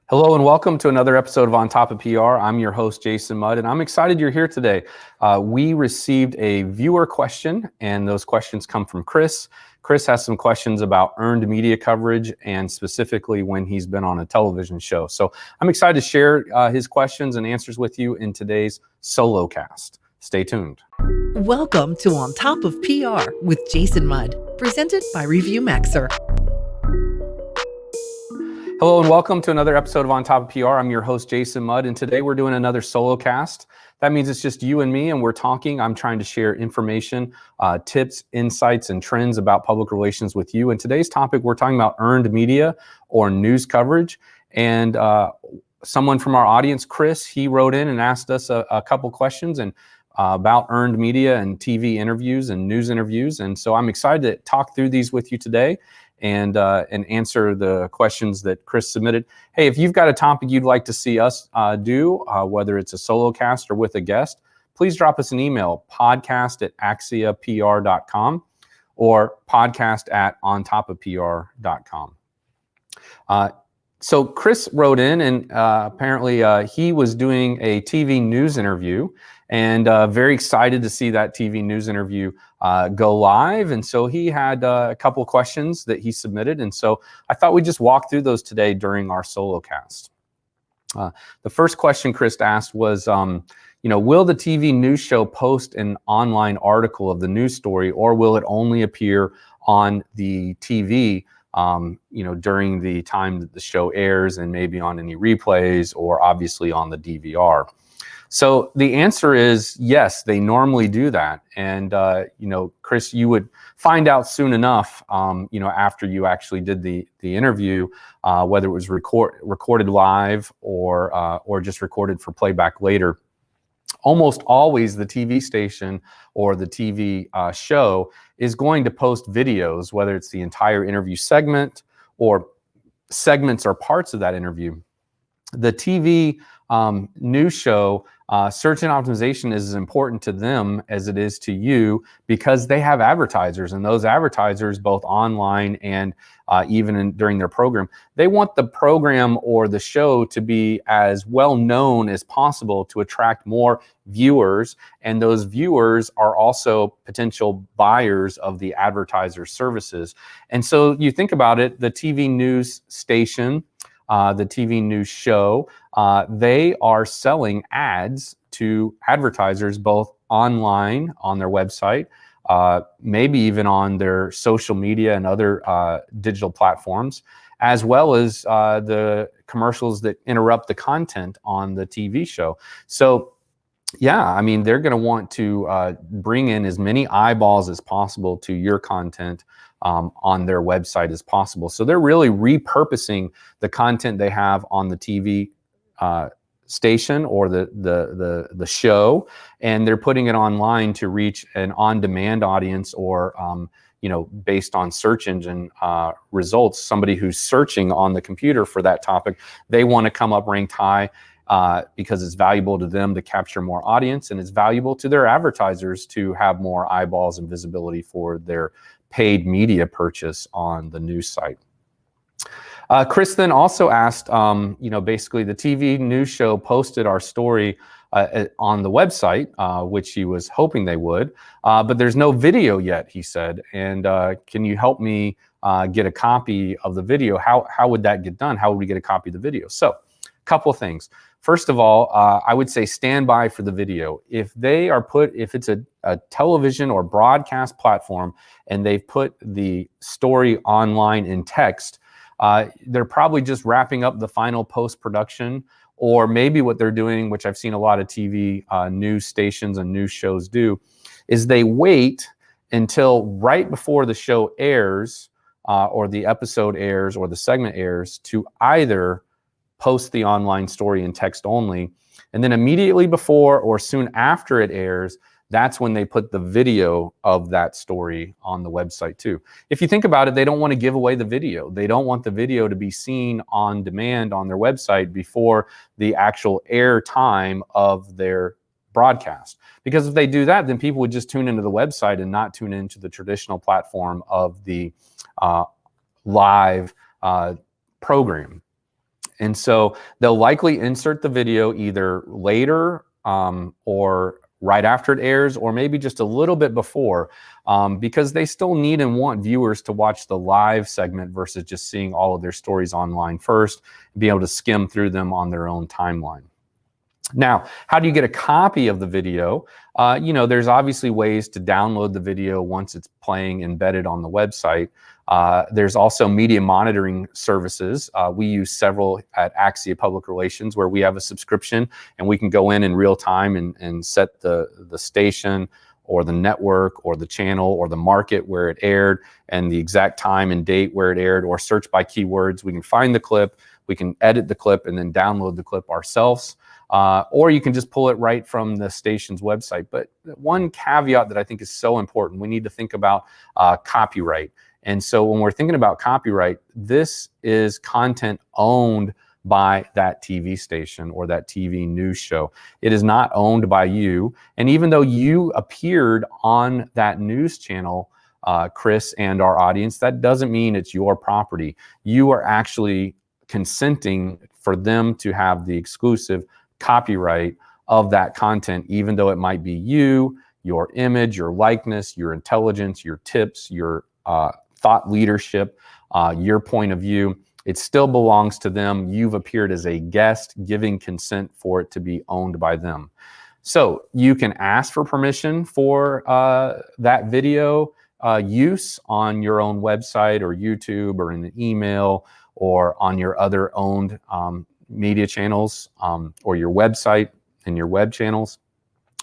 Hello and welcome to another episode of On Top of PR. I'm your host, Jason Mudd, and I'm excited you're here today. We received a viewer question, and those questions come from Chris. Chris has some questions about earned media coverage and specifically when he's been on a television show. So I'm excited to share his questions and answers with you in today's solo cast. Stay tuned. Welcome to On Top of PR with Jason Mudd, presented by Review Maxer. Hello and welcome to another episode of On Top of PR. I'm your host, Jason Mudd, and today we're doing another solo cast. That means it's just you and me, and we're talking. I'm trying to share information, tips, insights, and trends about public relations with you. And today's topic, we're talking about earned media or news coverage. And someone from our audience, Chris, he wrote in and asked us a couple questions and about earned media and TV interviews and news interviews. And so I'm excited to talk through these with you today and answer the questions that Chris submitted. Hey, if you've got a topic you'd like to see us do, whether it's a solo cast or with a guest, please drop us an email, podcast@axiapr.com or podcast@ontopofpr.com. So Chris wrote in and apparently he was doing a TV news interview and very excited to see that TV news interview go live. And so he had a couple questions that he submitted. And so I thought we'd just walk through those today during our solo cast. The first question Chris asked was, will the TV news show post an online article of the news story, or will it only appear on the TV during the time that the show airs and maybe on any replays or obviously on the DVR? So the answer is yes, they normally do that. And, Chris, you would find out soon enough, after you actually did the interview, whether it was recorded live or just recorded for playback later. Almost always the TV station or the TV show is going to post videos, whether it's the entire interview segment or segments or parts of that interview. The TV news show, search and optimization is as important to them as it is to you because they have advertisers, and those advertisers, both online and even during their program, they want the program or the show to be as well known as possible to attract more viewers, and those viewers are also potential buyers of the advertiser services. And so you think about it, the TV news station, the TV news show, they are selling ads to advertisers both online on their website, maybe even on their social media and other digital platforms, as well as the commercials that interrupt the content on the TV show. So yeah, I mean, they're going to want to bring in as many eyeballs as possible to your content on their website as possible. So they're really repurposing the content they have on the TV station or the show, and they're putting it online to reach an on-demand audience or based on search engine results, somebody who's searching on the computer for that topic, they want to come up ranked high because it's valuable to them to capture more audience, and it's valuable to their advertisers to have more eyeballs and visibility for their paid media purchase on the news site. Chris then also asked, basically the TV news show posted our story on the website, which he was hoping they would, but there's no video yet, he said. And can you help me get a copy of the video? How would that get done? How would we get a copy of the video? So a couple of things. First of all, I would say stand by for the video. If it's a television or broadcast platform and they've put the story online in text, they're probably just wrapping up the final post-production, or maybe what they're doing, which I've seen a lot of TV news stations and news shows do, is they wait until right before the show airs or the episode airs or the segment airs to either post the online story in text only, and then immediately before or soon after it airs, that's when they put the video of that story on the website too. If you think about it, they don't want to give away the video. They don't want the video to be seen on demand on their website before the actual air time of their broadcast. Because if they do that, then people would just tune into the website and not tune into the traditional platform of the live program. And so they'll likely insert the video either later or right after it airs, or maybe just a little bit before, because they still need and want viewers to watch the live segment versus just seeing all of their stories online first and be able to skim through them on their own timeline. Now, how do you get a copy of the video? There's obviously ways to download the video once it's playing embedded on the website. There's also media monitoring services. We use several at Axia Public Relations, where we have a subscription and we can go in real time and set the station or the network or the channel or the market where it aired and the exact time and date where it aired, or search by keywords. We can find the clip, we can edit the clip and then download the clip ourselves. Or you can just pull it right from the station's website. But one caveat that I think is so important, we need to think about copyright. And so when we're thinking about copyright, this is content owned by that TV station or that TV news show. It is not owned by you. And even though you appeared on that news channel, Chris, and our audience, that doesn't mean it's your property. You are actually consenting for them to have the exclusive copyright of that content, even though it might be you, your image, your likeness, your intelligence, your tips, your thought leadership, your point of view. It still belongs to them. You've appeared as a guest, giving consent for it to be owned by them. So you can ask for permission for that video use on your own website or YouTube or in an email or on your other owned media channels or your website and your web channels.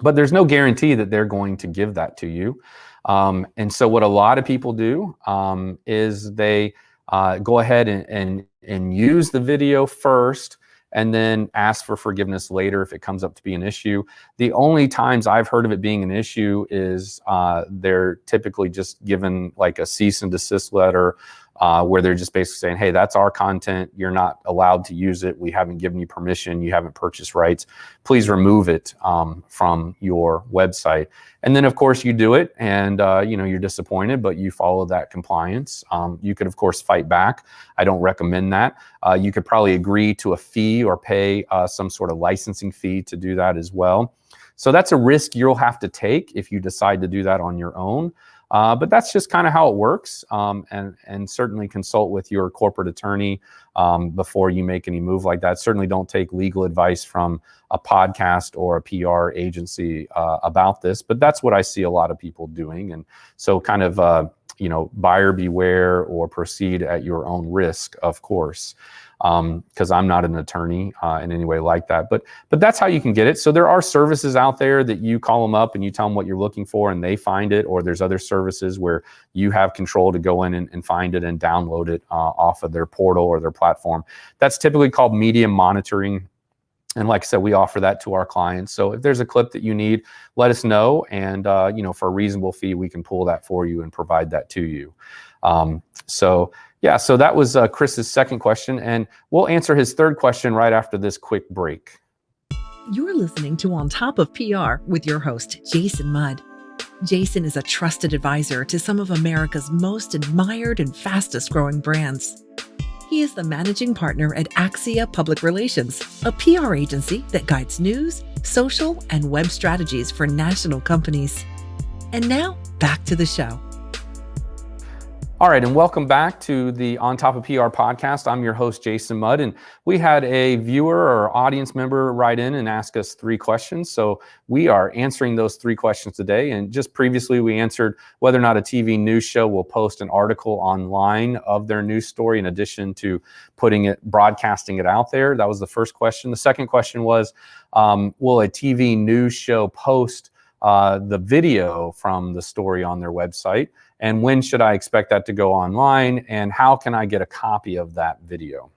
But there's no guarantee that they're going to give that to you. And so what a lot of people do is they go ahead and use the video first and then ask for forgiveness later if it comes up to be an issue. The only times I've heard of it being an issue is they're typically just given like a cease and desist letter where they're just basically saying, hey, that's our content. You're not allowed to use it. We haven't given you permission. You haven't purchased rights. Please remove it from your website. And then, of course, you do it and, you're disappointed, but you follow that compliance. You could, of course, fight back. I don't recommend that. You could probably agree to a fee or pay some sort of licensing fee to do that as well. So that's a risk you'll have to take if you decide to do that on your own. But that's just kind of how it works, and certainly consult with your corporate attorney before you make any move like that. Certainly don't take legal advice from a podcast or a PR agency about this, but that's what I see a lot of people doing. And so kind of, buyer beware or proceed at your own risk, of course. Because I'm not an attorney in any way like that. But that's how you can get it. So there are services out there that you call them up and you tell them what you're looking for and they find it, or there's other services where you have control to go in and find it and download it off of their portal or their platform. That's typically called media monitoring. And like I said, we offer that to our clients. So if there's a clip that you need, let us know. And, for a reasonable fee, we can pull that for you and provide that to you. So that was Chris's second question, and we'll answer his third question right after this quick break. You're listening to On Top of PR with your host, Jason Mudd. Jason is a trusted advisor to some of America's most admired and fastest growing brands. He is the managing partner at Axia Public Relations, a PR agency that guides news, social, and web strategies for national companies. And now, back to the show. All right, and welcome back to the On Top of PR podcast. I'm your host, Jason Mudd, and we had a viewer or audience member write in and ask us 3 questions. So we are answering those 3 questions today. And just previously, we answered whether or not a TV news show will post an article online of their news story in addition to broadcasting it out there. That was the first question. The second question was, will a TV news show post the video from the story on their website? And when should I expect that to go online? And how can I get a copy of that video?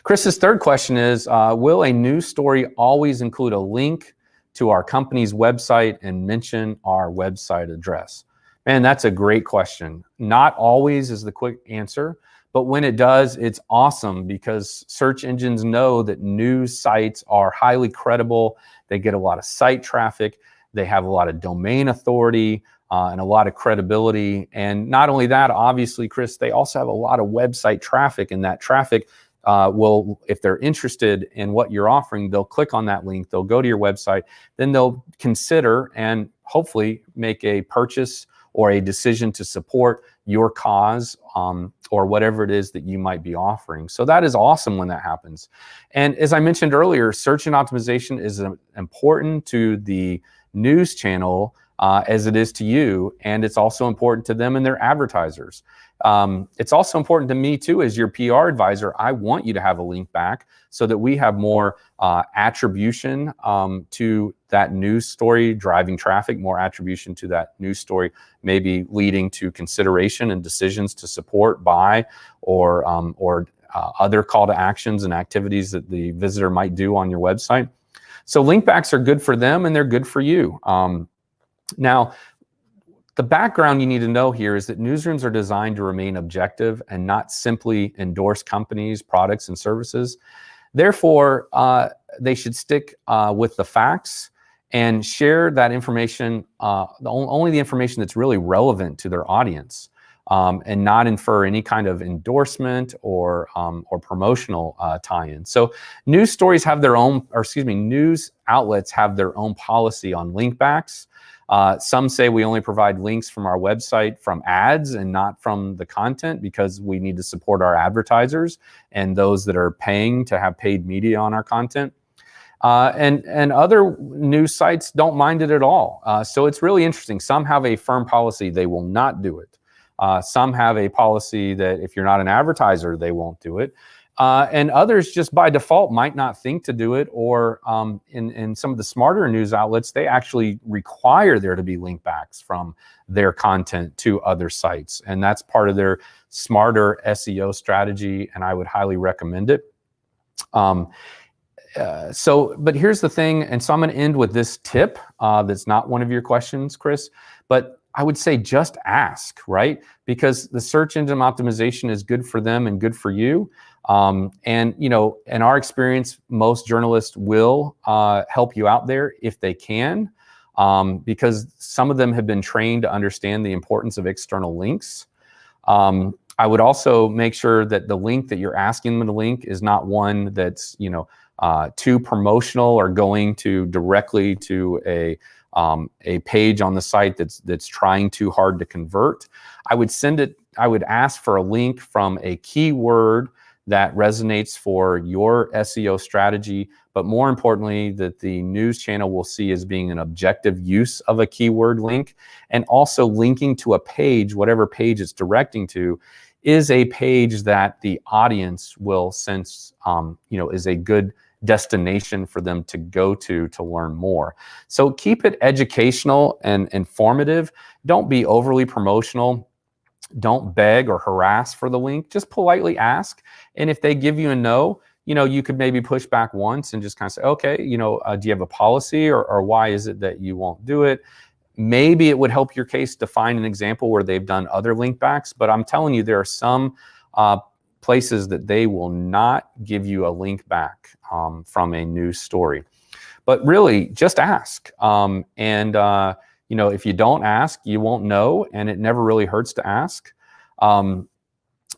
Chris's third question is, will a news story always include a link to our company's website and mention our website address? Man, that's a great question. Not always is the quick answer, but when it does, it's awesome because search engines know that news sites are highly credible. They get a lot of site traffic. They have a lot of domain authority and a lot of credibility. And not only that, obviously, Chris, they also have a lot of website traffic, and that traffic will, if they're interested in what you're offering, they'll click on that link, they'll go to your website, then they'll consider and hopefully make a purchase or a decision to support your cause, or whatever it is that you might be offering. So that is awesome when that happens. And as I mentioned earlier, search and optimization is important to the news channel as it is to you, and it's also important to them and their advertisers. It's also important to me too, as your PR advisor. I want you to have a link back so that we have more attribution to that news story, driving traffic, more attribution to that news story, maybe leading to consideration and decisions to support, buy, or other call to actions and activities that the visitor might do on your website. So link backs are good for them and they're good for you. Now, the background you need to know here is that newsrooms are designed to remain objective and not simply endorse companies, products, and services. Therefore, they should stick with the facts and share that information, only the information that's really relevant to their audience, and not infer any kind of endorsement or promotional tie-in. So news stories have their own, news outlets have their own policy on link backs. Some say we only provide links from our website from ads and not from the content because we need to support our advertisers and those that are paying to have paid media on our content. And other news sites don't mind it at all. So it's really interesting. Some have a firm policy, they will not do it. Some have a policy that if you're not an advertiser, they won't do it. And others just by default might not think to do it, or in some of the smarter news outlets, they actually require there to be link backs from their content to other sites. And that's part of their smarter SEO strategy, and I would highly recommend it. But here's the thing, and so I'm going to end with this tip that's not one of your questions, Chris, but I would say just ask, right? Because the search engine optimization is good for them and good for you. And you know, in our experience, most journalists will help you out there if they can, because some of them have been trained to understand the importance of external links. I would also make sure that the link that you're asking them to link is not one that's, you know, too promotional or going to directly to a page on the site that's trying too hard to convert. I would ask for a link from a keyword that resonates for your SEO strategy, but more importantly, that the news channel will see as being an objective use of a keyword link, and also linking to a page, whatever page it's directing to, is a page that the audience will sense, you know, is a good destination for them to go to learn more. So keep it educational and informative. Don't be overly promotional. Don't beg or harass for the link. Just politely ask. And if they give you a no, you know, you could maybe push back once and just kind of say, okay, you know, do you have a policy, or why is it that you won't do it? Maybe it would help your case to find an example where they've done other link backs, but I'm telling you, there are some places that they will not give you a link back from a news story. But really, just ask. You know, if you don't ask, you won't know, and it never really hurts to ask. But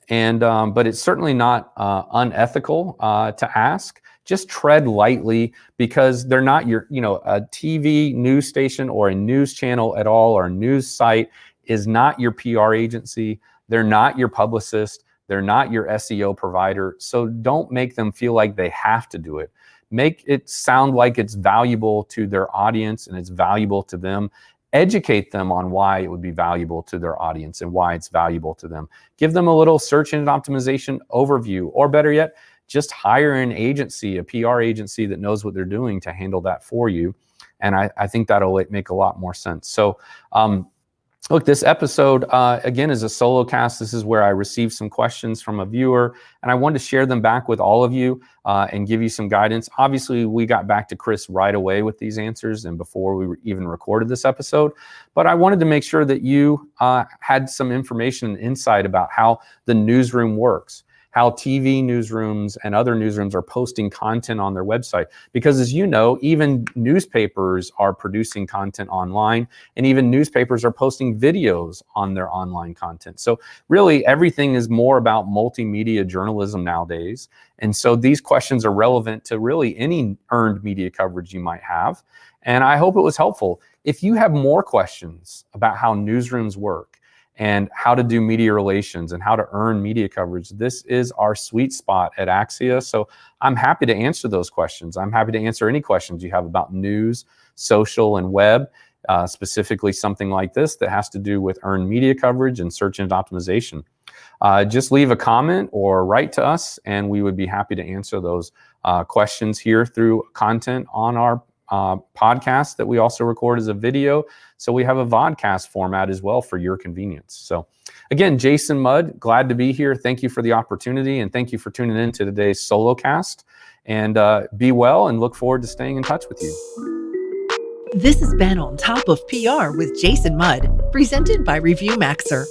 it's certainly not unethical to ask. Just tread lightly, because they're not your, you know, a TV news station or a news channel at all, or a news site is not your PR agency. They're not your publicist. They're not your SEO provider. So don't make them feel like they have to do it. Make it sound like it's valuable to their audience and it's valuable to them. Educate them on why it would be valuable to their audience and why it's valuable to them. Give them a little search engine optimization overview, or better yet, just hire an agency, a PR agency that knows what they're doing to handle that for you. And I think that'll make a lot more sense. So look, this episode, again, is a solo cast. This is where I received some questions from a viewer, and I wanted to share them back with all of you and give you some guidance. Obviously, we got back to Chris right away with these answers and before we even recorded this episode, but I wanted to make sure that you had some information and insight about how the newsroom works, how TV newsrooms and other newsrooms are posting content on their website. Because as you know, even newspapers are producing content online, and even newspapers are posting videos on their online content. So really everything is more about multimedia journalism nowadays. And so these questions are relevant to really any earned media coverage you might have. And I hope it was helpful. If you have more questions about how newsrooms work and how to do media relations and how to earn media coverage, this is our sweet spot at Axia. So I'm happy to answer those questions. I'm happy to answer any questions you have about news, social, and web, specifically something like this that has to do with earned media coverage and search engine optimization. Just leave a comment or write to us, and we would be happy to answer those questions here through content on our podcast that we also record as a video. So we have a vodcast format as well for your convenience. So again, Jason Mudd, glad to be here. Thank you for the opportunity, and thank you for tuning in to today's solo cast. And be well, and look forward to staying in touch with you. This has been On Top of PR with Jason Mudd, presented by Review Maxer.